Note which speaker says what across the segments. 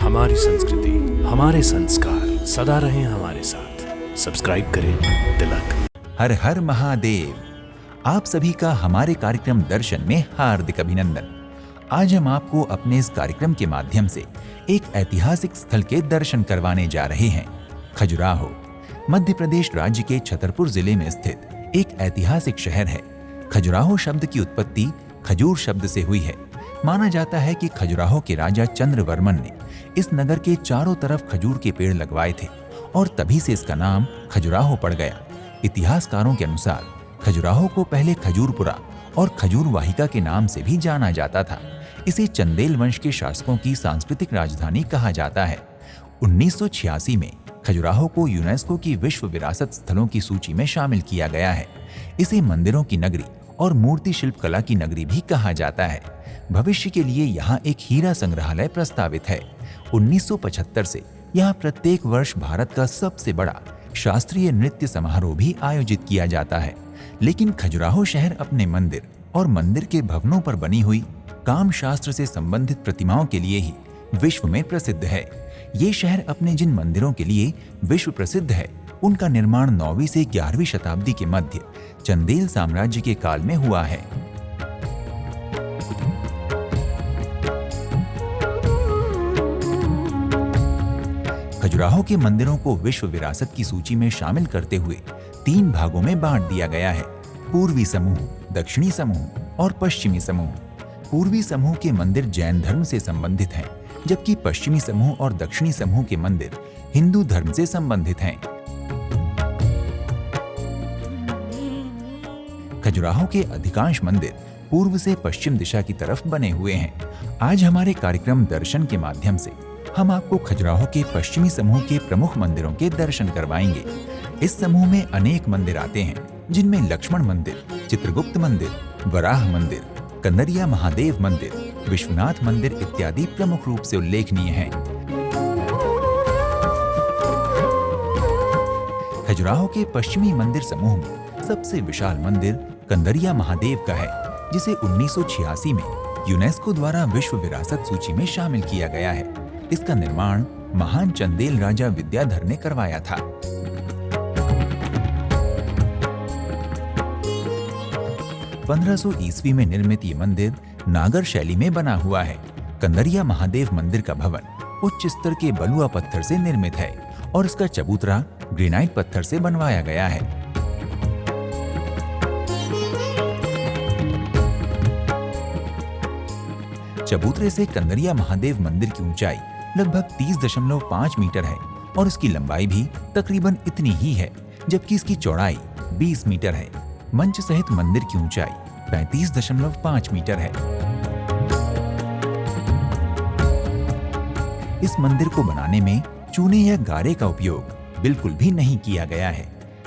Speaker 1: हमारी संस्कृति, हमारे संस्कार सदा रहें हमारे साथ। सब्सक्राइब करें तिलक।
Speaker 2: हर हर महादेव। आप सभी का हमारे कार्यक्रम दर्शन में हार्दिक अभिनंदन। आज हम आपको अपने इस कार्यक्रम के माध्यम से एक ऐतिहासिक स्थल के दर्शन करवाने जा रहे हैं। खजुराहो मध्य प्रदेश राज्य के छतरपुर जिले में स्थित एक ऐतिहासिक शहर है। खजुराहो शब्द की उत्पत्ति खजूर शब्द से हुई है। माना जाता है कि खजुराहो के राजा चंद्रवर्मन ने इस नगर के चारों तरफ खजूर के पेड़ लगवाए थे और तभी से इसका नाम खजुराहो पड़ गया। इतिहासकारों के अनुसार खजुराहो को पहले खजूरपुरा और खजूर वाहिका के नाम से भी जाना जाता था। इसे चंदेल वंश के शासकों की सांस्कृतिक राजधानी कहा जाता है। 1986 में खजुराहो को यूनेस्को की विश्व विरासत स्थलों की सूची में शामिल किया गया है। इसे मंदिरों की नगरी और मूर्ति शिल्प कला की नगरी भी कहा जाता है। भविष्य के लिए यहाँ एक हीरा संग्रहालय प्रस्तावित है। 1975 से यहाँ प्रत्येक वर्ष भारत का सबसे बड़ा शास्त्रीय नृत्य समारोह भी आयोजित किया जाता है। लेकिन खजुराहो शहर अपने मंदिर और मंदिर के भवनों पर बनी हुई काम शास्त्र से संबंधित प्रतिमाओं के लिए ही विश्व में प्रसिद्ध है। ये शहर अपने जिन मंदिरों के लिए विश्व प्रसिद्ध है, उनका निर्माण 9वीं से 11वीं शताब्दी के मध्य चंदेल साम्राज्य के काल में हुआ है। खजुराहो के मंदिरों को विश्व विरासत की सूची में शामिल करते हुए 3 भागों में बांट दिया गया है: पूर्वी समूह, दक्षिणी समूह और पश्चिमी समूह। पूर्वी समूह के मंदिर जैन धर्म से संबंधित हैं, जबकि पश्चिमी समूह और दक्षिणी समूह के मंदिर हिंदू धर्म से संबंधित हैं। खजुराहो के अधिकांश मंदिर पूर्व से पश्चिम दिशा की तरफ बने हुए हैं। आज हमारे कार्यक्रम दर्शन के माध्यम से हम आपको खजुराहो के पश्चिमी समूह के प्रमुख मंदिरों के दर्शन करवाएंगे। इस समूह में अनेक मंदिर आते हैं, जिनमें लक्ष्मण मंदिर, चित्रगुप्त मंदिर, वराह मंदिर, कंदरिया महादेव मंदिर, विश्वनाथ मंदिर इत्यादि प्रमुख रूप से उल्लेखनीय हैं। खजुराहो के पश्चिमी मंदिर समूह में सबसे विशाल मंदिर कंदरिया महादेव का है, जिसे 1986 में यूनेस्को द्वारा विश्व विरासत सूची में शामिल किया गया है। इसका निर्माण महान चंदेल राजा विद्याधर ने करवाया था। ईस्वी में निर्मित ये मंदिर नागर शैली में बना हुआ है। कंदरिया महादेव मंदिर का भवन उच्च स्तर के बलुआ पत्थर से निर्मित है और इसका चबूतरा ग्रेनाइट पत्थर से बनवाया गया है। चबूतरे से कंदरिया महादेव मंदिर की ऊंचाई लगभग 30.5 मीटर है और इसकी लंबाई भी तकरीबन इतनी ही है, जबकि इसकी चौड़ाई 20 मीटर है। मंच सहित मंदिर की ऊंचाई 35.5 मीटर है। इस मंदिर को बनाने में चूने या गारे का उपयोग बिल्कुल भी नहीं किया गया है।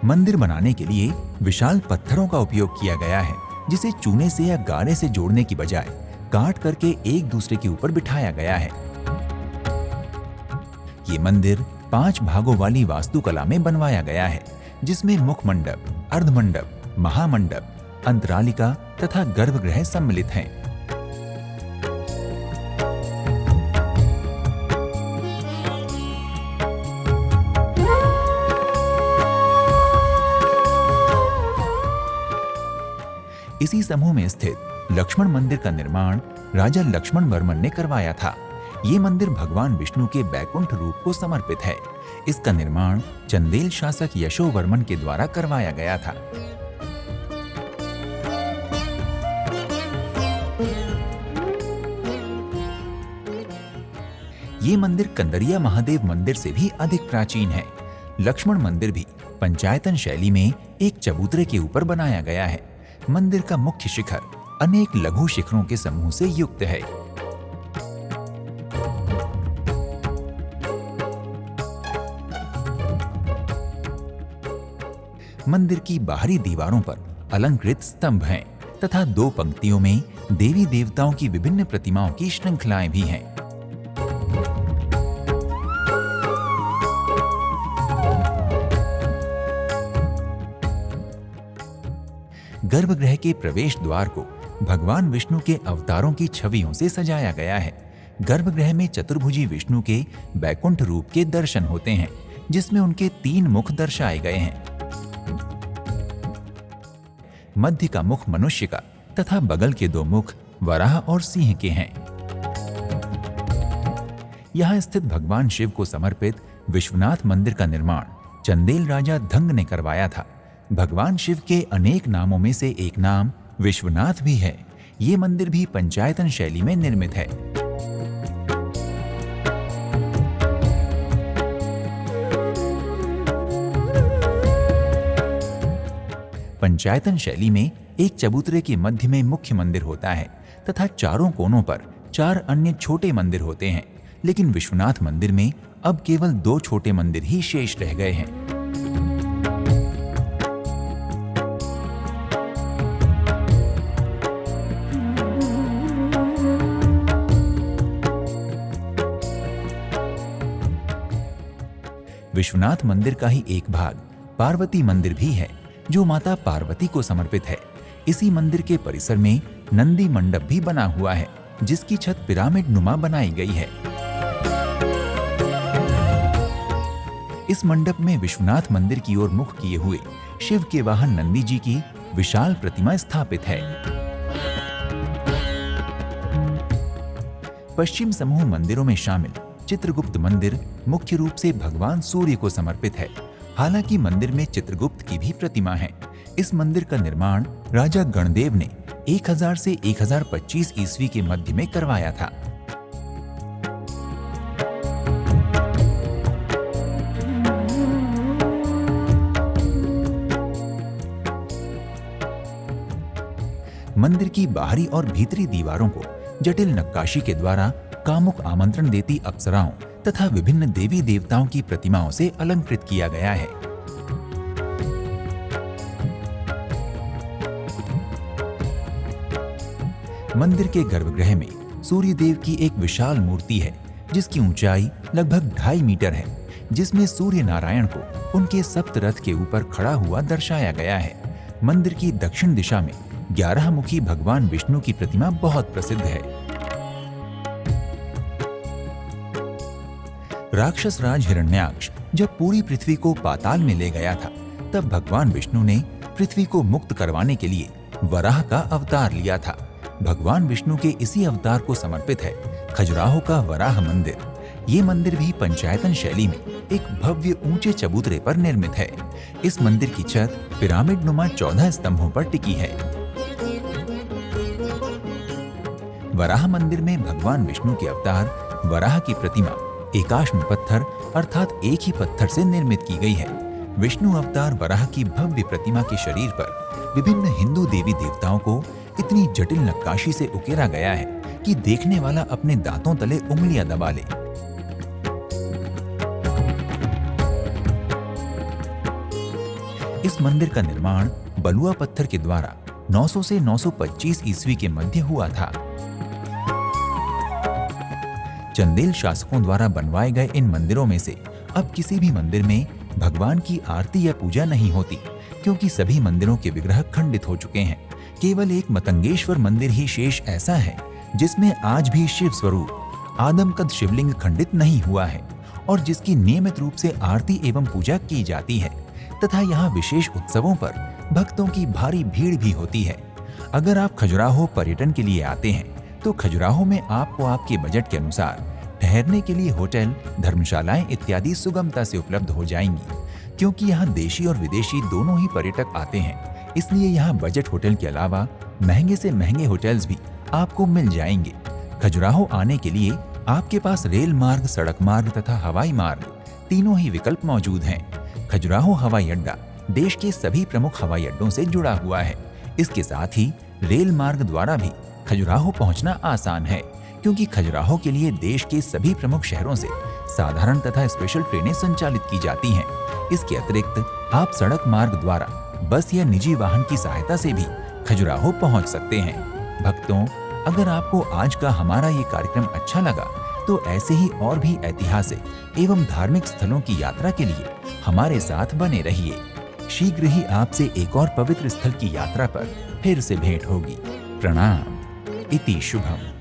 Speaker 2: मंदिर बनाने के लिए विशाल पत्थरों का उपयोग किया गया है, जिसे चूने से या गारे से जोड़ने की बजाय काट करके एक दूसरे के ऊपर बिठाया गया है। ये मंदिर 5 भागों वाली वास्तुकला में बनवाया गया है, जिसमें मुख मंडप, अर्धमंडप, महामंडप, अंतरालिका तथा गर्भगृह सम्मिलित हैं। इसी समूह में स्थित लक्ष्मण मंदिर का निर्माण राजा लक्ष्मण वर्मन ने करवाया था। ये मंदिर भगवान विष्णु के बैकुंठ रूप को समर्पित है। इसका निर्माण चंदेल शासक यशोवर्मन के द्वारा करवाया गया था। ये मंदिर कंदरिया महादेव मंदिर से भी अधिक प्राचीन है। लक्ष्मण मंदिर भी पंचायतन शैली में एक चबूतरे के ऊपर बनाया गया है। मंदिर का मुख्य शिखर अनेक लघु शिखरों के समूह से युक्त है। मंदिर की बाहरी दीवारों पर अलंकृत स्तंभ हैं तथा 2 पंक्तियों में देवी देवताओं की विभिन्न प्रतिमाओं की श्रृंखलाएं भी हैं। गर्भगृह के प्रवेश द्वार को भगवान विष्णु के अवतारों की छवियों से सजाया गया है। गर्भगृह में चतुर्भुजी विष्णु के बैकुंठ रूप के दर्शन होते हैं, जिसमें उनके 3 मुख दर्शाए गए हैं। मध्य का मुख मनुष्य का तथा बगल के 2 मुख वराह और सिंह के हैं। यहाँ स्थित भगवान शिव को समर्पित विश्वनाथ मंदिर का निर्माण चंदेल राजा धंग ने करवाया था। भगवान शिव के अनेक नामों में से एक नाम विश्वनाथ भी है। ये मंदिर भी पंचायतन शैली में निर्मित है। पंचायतन शैली में एक चबूतरे के मध्य में मुख्य मंदिर होता है तथा चारों कोनों पर 4 अन्य छोटे मंदिर होते हैं, लेकिन विश्वनाथ मंदिर में अब केवल 2 छोटे मंदिर ही शेष रह गए हैं। विश्वनाथ मंदिर का ही एक भाग पार्वती मंदिर भी है, जो माता पार्वती को समर्पित है। इसी मंदिर के परिसर में नंदी मंडप भी बना हुआ है, जिसकी छत पिरामिड नुमा बनाई गई है। इस मंडप में विश्वनाथ मंदिर की ओर मुख किए हुए शिव के वाहन नंदी जी की विशाल प्रतिमा स्थापित है। पश्चिम समूह मंदिरों में शामिल चित्रगुप्त मंदिर मुख्य रूप से भगवान सूर्य को समर्पित है। हालांकि मंदिर में चित्रगुप्त की भी प्रतिमा है। इस मंदिर का निर्माण राजा गणदेव ने 1000 से 1025 ईस्वी के मध्य में करवाया था। मंदिर की बाहरी और भीतरी दीवारों को जटिल नक्काशी के द्वारा कामुक आमंत्रण देती अप्सराओं तथा विभिन्न देवी देवताओं की प्रतिमाओं से अलंकृत किया गया है। मंदिर के गर्भगृह में सूर्य देव की एक विशाल मूर्ति है, जिसकी ऊंचाई लगभग 2.5 मीटर है, जिसमें सूर्य नारायण को उनके सप्त रथ के ऊपर खड़ा हुआ दर्शाया गया है। मंदिर की दक्षिण दिशा में 11 मुखी भगवान विष्णु की प्रतिमा बहुत प्रसिद्ध है। राक्षस राज हिरण्याक्ष जब पूरी पृथ्वी को पाताल में ले गया था, तब भगवान विष्णु ने पृथ्वी को मुक्त करवाने के लिए वराह का अवतार लिया था। भगवान विष्णु के इसी अवतार को समर्पित है खजुराहो का वराह मंदिर। ये मंदिर भी पंचायतन शैली में एक भव्य ऊंचे चबूतरे पर निर्मित है। इस मंदिर की छत पिरामिड नुमा 14 स्तंभों पर टिकी है। वराह मंदिर में भगवान विष्णु के अवतार वराह की प्रतिमा एकाश्म पत्थर अर्थात एक ही पत्थर से निर्मित की गई है। विष्णु अवतार वराह की भव्य प्रतिमा के शरीर पर विभिन्न हिंदू देवी देवताओं को इतनी जटिल नक्काशी से उकेरा गया है कि देखने वाला अपने दांतों तले उंगलियां दबा ले। इस मंदिर का निर्माण बलुआ पत्थर के द्वारा 900 से 925 ईस्वी के मध्य हुआ था। चंदेल शासकों द्वारा बनवाए गए इन मंदिरों में से अब किसी भी मंदिर में भगवान की आरती या पूजा नहीं होती, क्योंकि सभी मंदिरों के विग्रह खंडित हो चुके हैं। केवल एक मतंगेश्वर मंदिर ही शेष ऐसा है जिसमें आज भी शिव स्वरूप आदमकद शिवलिंग खंडित नहीं हुआ है और जिसकी नियमित रूप से आरती एवं पूजा की जाती है तथा यहाँ विशेष उत्सवों पर भक्तों की भारी भीड़ भी होती है। अगर आप खजुराहो पर्यटन के लिए आते हैं तो खजुराहो में आपको आपके बजट के अनुसार ठहरने के लिए होटल, धर्मशालाएं इत्यादि सुगमता से उपलब्ध हो जाएंगी। क्योंकि यहाँ देशी और विदेशी दोनों ही पर्यटक आते हैं, इसलिए यहाँ बजट होटल के अलावा महंगे से महंगे होटल्स भी आपको मिल जाएंगे। खजुराहो आने के लिए आपके पास रेल मार्ग, सड़क मार्ग तथा हवाई मार्ग तीनों ही विकल्प मौजूद हैं। खजुराहो हवाई अड्डा देश के सभी प्रमुख हवाई अड्डों से जुड़ा हुआ है। इसके साथ ही रेल मार्ग द्वारा भी खजुराहो पहुंचना आसान है, क्योंकि खजुराहो के लिए देश के सभी प्रमुख शहरों से साधारण तथा स्पेशल ट्रेनें संचालित की जाती हैं। इसके अतिरिक्त आप सड़क मार्ग द्वारा बस या निजी वाहन की सहायता से भी खजुराहो पहुंच सकते हैं। भक्तों, अगर आपको आज का हमारा ये कार्यक्रम अच्छा लगा तो ऐसे ही और भी ऐतिहासिक एवं धार्मिक स्थलों की यात्रा के लिए हमारे साथ बने रहिए। शीघ्र ही आपसे एक और पवित्र स्थल की यात्रा पर फिर से भेंट होगी। प्रणाम। इति शुभम।